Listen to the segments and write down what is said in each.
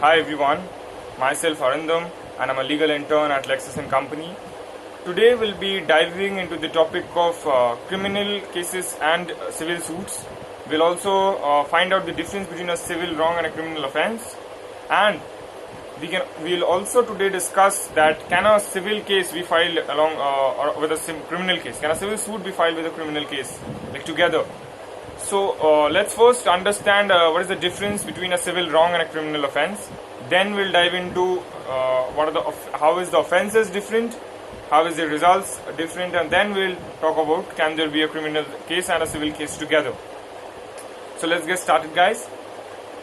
Hi everyone, myself Arindam and I'm a legal intern at Lexis & Company. Today we'll be diving into the topic of criminal cases and civil suits. We'll also find out the difference between a civil wrong and a criminal offense, and we'll also today discuss that can a civil case be filed along or with a criminal case? Can a civil suit be filed with a criminal case, like together? So let's first understand what is the difference between a civil wrong and a criminal offense. Then we'll dive into how is the offenses different, how is the results different, and then we'll talk about can there be a criminal case and a civil case together. So let's get started, guys.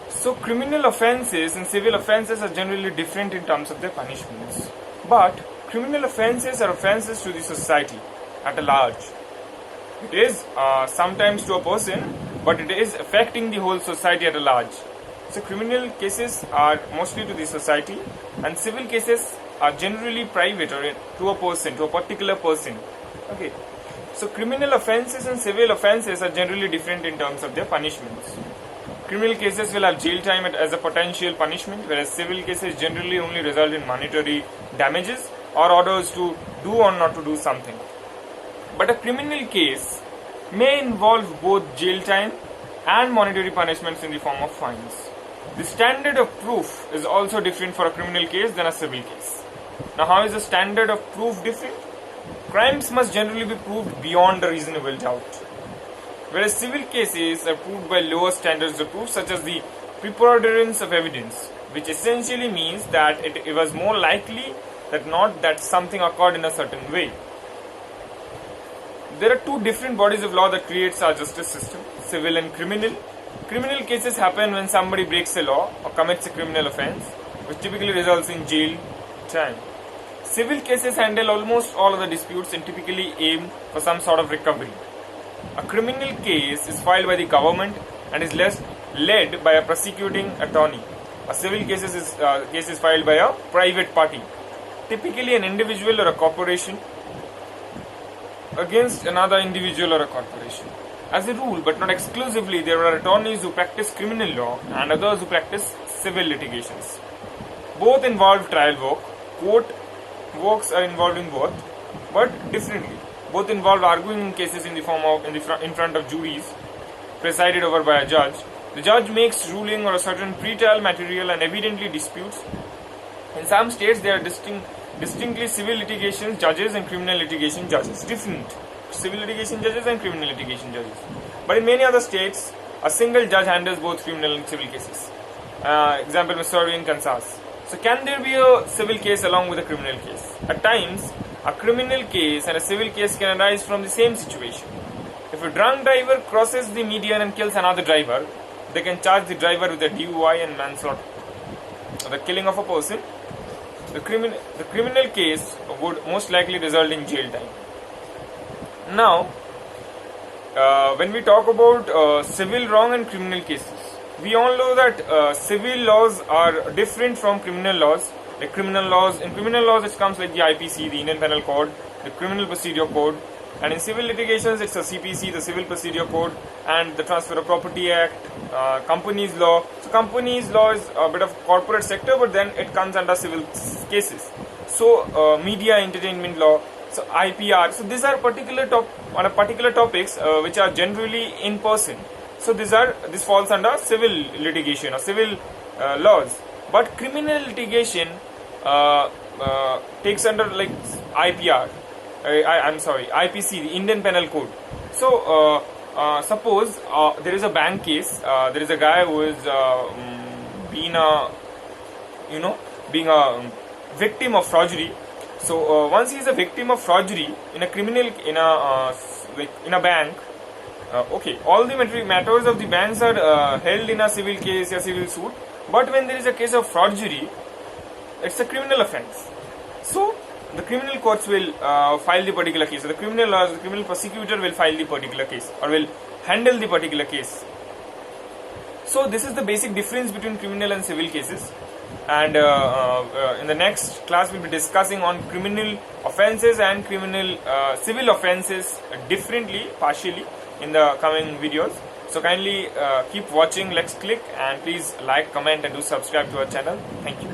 So criminal offenses and civil offenses are generally different in terms of their punishments, but criminal offenses are offenses to the society at a large. It is sometimes to a person, but it is affecting the whole society at a large. So criminal cases are mostly to the society, and civil cases are generally private or to a person, to a particular person. Okay. So criminal offenses and civil offenses are generally different in terms of their punishments. Criminal cases will have jail time as a potential punishment, whereas civil cases generally only result in monetary damages or orders to do or not to do something. But a criminal case may involve both jail time and monetary punishments in the form of fines. The standard of proof is also different for a criminal case than a civil case. Now, how is the standard of proof different? Crimes must generally be proved beyond a reasonable doubt, whereas civil cases are proved by lower standards of proof, such as the preponderance of evidence, which essentially means that it was more likely that something occurred in a certain way. There are two different bodies of law that creates our justice system, civil and criminal. Criminal cases happen when somebody breaks a law or commits a criminal offense, which typically results in jail time. Civil cases handle almost all of the disputes and typically aim for some sort of recovery. A criminal case is filed by the government and is led by a prosecuting attorney. A civil case is filed by a private party, typically an individual or a corporation, against another individual or a corporation. As a rule, but not exclusively, there are attorneys who practice criminal law and others who practice civil litigations. Both involve trial work. Court works are involved in both, but differently. Both involve arguing in cases in front of juries, presided over by a judge. The judge makes ruling on a certain pre-trial material and evidently disputes. In some states, there are distinctly civil litigation judges and criminal litigation judges. Different civil litigation judges and criminal litigation judges. But in many other states, a single judge handles both criminal and civil cases. Example, Missouri and Kansas. So can there be a civil case along with a criminal case? At times, a criminal case and a civil case can arise from the same situation. If a drunk driver crosses the median and kills another driver, they can charge the driver with a DUI and manslaughter, or the killing of a person. The criminal case would most likely result in jail time. Now, when we talk about civil wrong and criminal cases, we all know that civil laws are different from criminal laws. Like in criminal laws it comes like the IPC, the Indian Penal Code, the Criminal Procedure Code, and in civil litigations it's a CPC, the Civil Procedure Code, and the Transfer of Property Act, Companies Law. So Companies Law is a bit of corporate sector, but then it comes under civil cases. So Media Entertainment Law, so IPR. So these are particular topics which are generally in person. So this falls under civil litigation or civil laws. But criminal litigation takes under like IPR. IPC, the Indian Penal Code. So suppose there is a bank case. There is a guy who is being a victim of forgery. So once he is a victim of forgery in a bank, all the matters of the banks are held in a civil case or civil suit. But when there is a case of forgery, it's a criminal offense. So the criminal courts will file the particular case. So the criminal prosecutor will file the particular case or will handle the particular case. So this is the basic difference between criminal and civil cases. And in the next class we'll be discussing on criminal offenses and civil offenses differently, partially, in the coming videos. So kindly keep watching Lex Click, and please like, comment and do subscribe to our channel. Thank you.